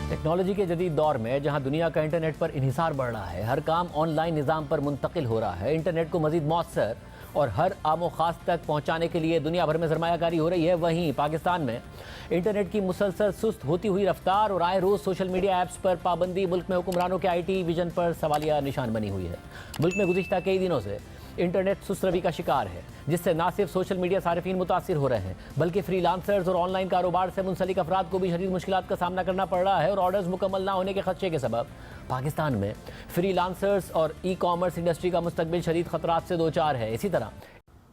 Technology کے جدید دور میں جہاں دنیا کا انٹرنیٹ پر انحصار بڑھ رہا ہے، ہر کام آن لائن نظام پر منتقل ہو رہا ہے، انٹرنیٹ کو مزید مؤثر اور ہر عام و خاص تک پہنچانے کے لیے دنیا بھر میں سرمایہ کاری ہو رہی ہے، وہیں پاکستان میں انٹرنیٹ کی مسلسل سست ہوتی ہوئی رفتار اور آئے روز سوشل میڈیا ایپس پر پابندی ملک میں حکمرانوں کے آئی ٹی ویژن پر سوالیہ نشان بنی ہوئی ہے۔ ملک میں گزشتہ کئی دنوں سے انٹرنیٹ سست روی کا شکار ہے، جس سے نہ صرف سوشل میڈیا صارفین متاثر ہو رہے ہیں بلکہ فری لانسرز اور آن لائن کاروبار سے منسلک افراد کو بھی شدید مشکلات کا سامنا کرنا پڑ رہا ہے، اور آرڈرز مکمل نہ ہونے کے خدشے کے سبب پاکستان میں فری لانسرز اور ای کامرس انڈسٹری کا مستقبل شدید خطرات سے دوچار ہے۔ اسی طرح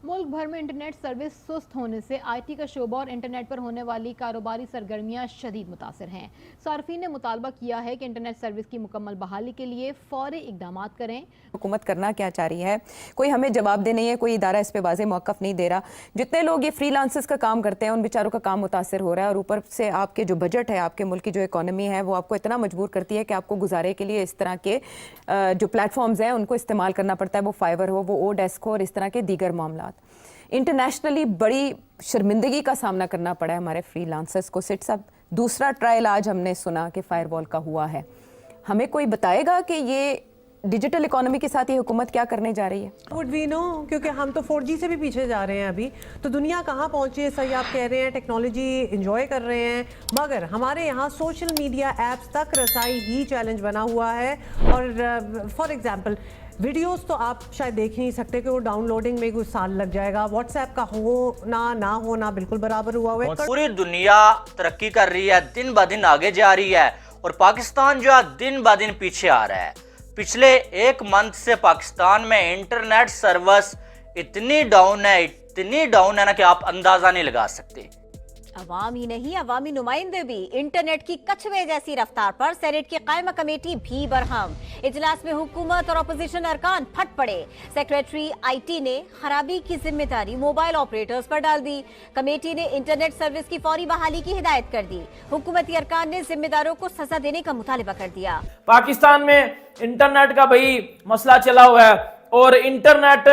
ملک بھر میں انٹرنیٹ سروس سست ہونے سے آئی ٹی کا شعبہ اور انٹرنیٹ پر ہونے والی کاروباری سرگرمیاں شدید متاثر ہیں۔ صارفین نے مطالبہ کیا ہے کہ انٹرنیٹ سروس کی مکمل بحالی کے لیے فوری اقدامات کریں۔ حکومت کرنا کیا چاہ رہی ہے، کوئی ہمیں جواب دہ نہیں ہے، کوئی ادارہ اس پہ واضح موقف نہیں دے رہا۔ جتنے لوگ یہ فری لانسرز کا کام کرتے ہیں ان بیچاروں کا کام متاثر ہو رہا ہے، اور اوپر سے آپ کے جو بجٹ ہے، آپ کے ملک کی جو اکانومی ہے، وہ آپ کو اتنا مجبور کرتی ہے کہ آپ کو گزارے کے لیے اس طرح کے جو پلیٹ فارمز ہیں ان کو استعمال کرنا پڑتا ہے، وہ فائیور ہو، وہ او ڈیسک ہو، اور اس طرح کے دیگر معاملات۔ انٹرنیشنلی بڑی شرمندگی کا سامنا کرنا پڑا ہے ہمارے فری لانسرز کو۔ سٹ صاحب، دوسرا ٹرائل آج ہم نے سنا کہ فائر وال کا ہوا ہے، ہمیں کوئی بتائے گا کہ یہ ڈیجیٹل اکانومی کے ساتھ یہ حکومت کیا کرنے جا رہی ہے؟ وڈ وی نو، کیونکہ ہم تو 4G سے بھی پیچھے جا رہے ہیں ابھی، تو دنیا کہاں پہنچی ہے؟ صحیح آپ کہہ رہے ہیں، ٹیکنالوجی انجوائے کر رہے ہیں، مگر ہمارے یہاں سوشل میڈیا ایپس تک رسائی ہی چیلنج بنا ہوا ہے۔ اور فار ایگزامپل ویڈیوز تو آپ شاید دیکھ نہیں سکتے کہ وہ ڈاؤن لوڈنگ میں کوئی سال لگ جائے گا، واٹس ایپ کا ہونا نہ ہونا بالکل برابر ہوا ہوا ہے۔ پوری دنیا ترقی کر رہی ہے، دن بہ دن آگے جا رہی ہے، اور پاکستان جو ہے دن بہ دن پیچھے آ رہا ہے۔ پچھلے ایک منتھ سے پاکستان میں انٹرنیٹ سروس اتنی ڈاؤن ہے نا کہ آپ اندازہ نہیں لگا سکتے۔ عوام ہی نہیں، عوامی نمائندے بھی انٹرنیٹ کی کچھوے جیسی رفتار پر سینیٹ کی قائمہ کمیٹی بھی برہم۔ اجلاس میں حکومت اور اپوزیشن ارکان پھٹ پڑے۔ سیکریٹری آئی ٹی نے خرابی کی ذمہ داری موبائل آپریٹرز پر ڈال دی۔ کمیٹی نے انٹرنیٹ سروس کی فوری بحالی کی ہدایت کر دی۔ حکومتی ارکان نے ذمہ داروں کو سزا دینے کا مطالبہ کر دیا۔ پاکستان میں انٹرنیٹ کا بھئی مسئلہ چلا ہوا ہے، اور انٹرنیٹ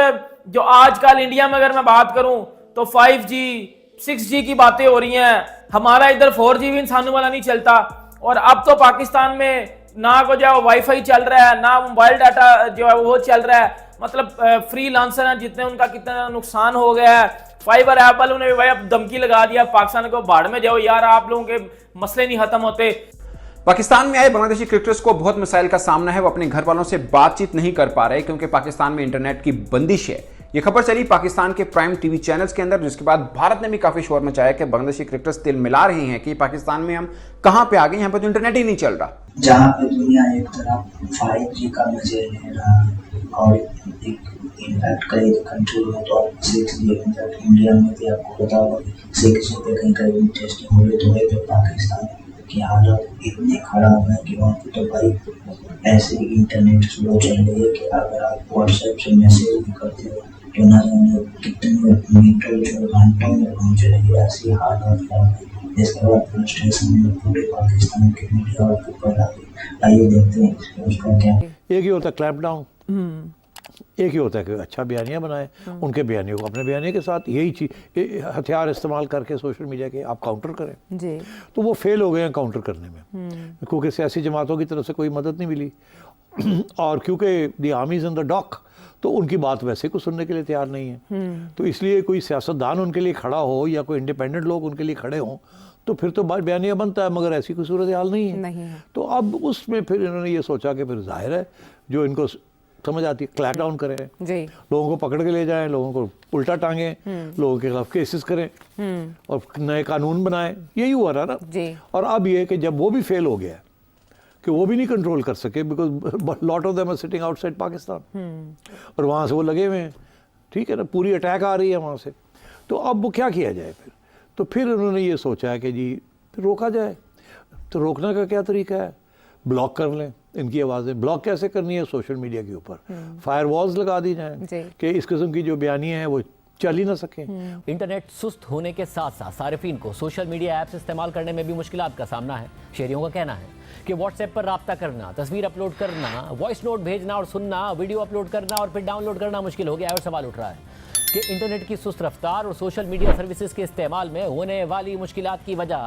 جو آج کل انڈیا میں اگر میں بات کروں تو 5G 6G کی باتیں ہو رہی ہیں، ہمارا ادھر 4G بھی انسانوں والا نہیں چلتا، اور اب تو پاکستان میں نہ کو جو ہے وائی فائی چل رہا ہے، نہ موبائل ڈاٹا جو ہے وہ چل رہا ہے۔ مطلب فری لانسر ہیں جتنے، ان کا کتنا نقصان ہو گیا ہے۔ فائبر ایپ والوں نے اب دھمکی لگا دیا پاکستان کو، بھاڑ میں جاؤ یار، آپ لوگوں کے مسئلے نہیں ختم ہوتے۔ پاکستان میں آئے بنگلہ دیشی کرکٹرز کو بہت مسائل کا سامنا ہے، وہ اپنے گھر والوں سے بات چیت نہیں کر پا رہے کیونکہ پاکستان میں انٹرنیٹ کی بندش ہے۔ یہ خبر چلی پاکستان کے پرائم ٹی وی چینلز کے اندر، جس کے بعد بھارت نے بھی کافی شور مچایا کہ بنگلہ دیشی کرکٹرز تل ملا رہے ہیں کہ پاکستان میں ہم کہاں پہ آگئے، یہاں پہ تو انٹرنیٹ ہی نہیں چل رہا۔ جہاں پہ دنیا ایک طرف 5G کا مزے لے رہا ہے اور ایک امپیکٹ کئی کنٹری میں، تو اب 6G امپیکٹ انڈیا میں بھی آپ کو پتا ہوگا 6G پہ کہیں کہیں ٹیسٹنگ ہوئے تو ہے، تو پاکستان کی حالت اتنی خراب ہے کہ وہاں پہ تو بھائی ایسے انٹرنیٹ سلو چل رہی ہے کہ اگر آپ واٹس ایپ سے میسیج بھی کرتے ہو تو نہ جانے کتنے میٹر جو گھنٹوں میں پہنچ رہی ہے، ایسی حالت ہے۔ اس کے بعد فرسٹریشن میں پورے پاکستان کے میڈیا اور اوپر آئیے دیکھتے ہیں اس کا کیا۔ ایک ہی ہوتا ہے کلیپ ڈاؤن، ایک ہی ہوتا ہے کہ اچھا بیانیہ بنائے، ان کے بیانیوں کو اپنے بیانیے کے ساتھ یہی چیز ہتھیار استعمال کر کے سوشل میڈیا کے آپ کاؤنٹر کریں جی، تو وہ فیل ہو گئے ہیں کاؤنٹر کرنے میں، کیونکہ سیاسی جماعتوں کی طرف سے کوئی مدد نہیں ملی، اور کیونکہ دی آرمیز ان دا ڈاک، تو ان کی بات ویسے کو سننے کے لیے تیار نہیں ہے، تو اس لیے کوئی سیاستدان ان کے لیے کھڑا ہو یا کوئی انڈیپینڈنٹ لوگ ان کے لیے کھڑے ہوں تو پھر تو بیانیہ بنتا ہے، مگر ایسی کوئی صورتحال نہیں ہے۔ تو اب اس میں پھر انہوں نے یہ سوچا کہ پھر ظاہر ہے جو ان کو سمجھ آتی ہے کلیک ڈاؤن کریں، لوگوں کو پکڑ کے لے جائیں، لوگوں کو الٹا ٹانگیں، لوگوں کے خلاف کیسز کریں اور نئے قانون بنائیں، یہی ہوا رہا نا۔ اور اب یہ کہ جب وہ بھی فیل ہو گیا کہ وہ بھی نہیں کنٹرول کر سکے، because lot of them are sitting outside Pakistan, اور وہاں سے وہ لگے ہوئے ہیں، ٹھیک ہے نا، پوری اٹیک آ رہی ہے وہاں سے، تو اب وہ کیا کیا جائے پھر؟ تو پھر انہوں نے یہ سوچا ہے کہ جی پھر روکا جائے۔ تو روکنے کا کیا طریقہ ہے؟ بلاک کر لیں ان کی آوازیں۔ بلاک کیسے کرنی ہے؟ سوشل میڈیا کے اوپر فائر والز لگا دی جائیں کہ اس قسم کی جو بیانیاں ہیں وہ چل ہی نہ سکیں۔ انٹرنیٹ سست ہونے کے ساتھ ساتھ صارفین کو سوشل میڈیا ایپس استعمال کرنے میں بھی مشکلات کا سامنا ہے۔ شہریوں کا کہنا ہے کہ واٹس ایپ پر رابطہ کرنا، تصویر اپلوڈ کرنا، وائس نوٹ بھیجنا اور سننا، ویڈیو اپلوڈ کرنا اور پھر ڈاؤن لوڈ کرنا مشکل ہو گیا ہے، اور سوال اٹھ رہا ہے کہ انٹرنیٹ کی سست رفتار اور سوشل میڈیا سروسز کے استعمال میں ہونے والی مشکلات کی وجہ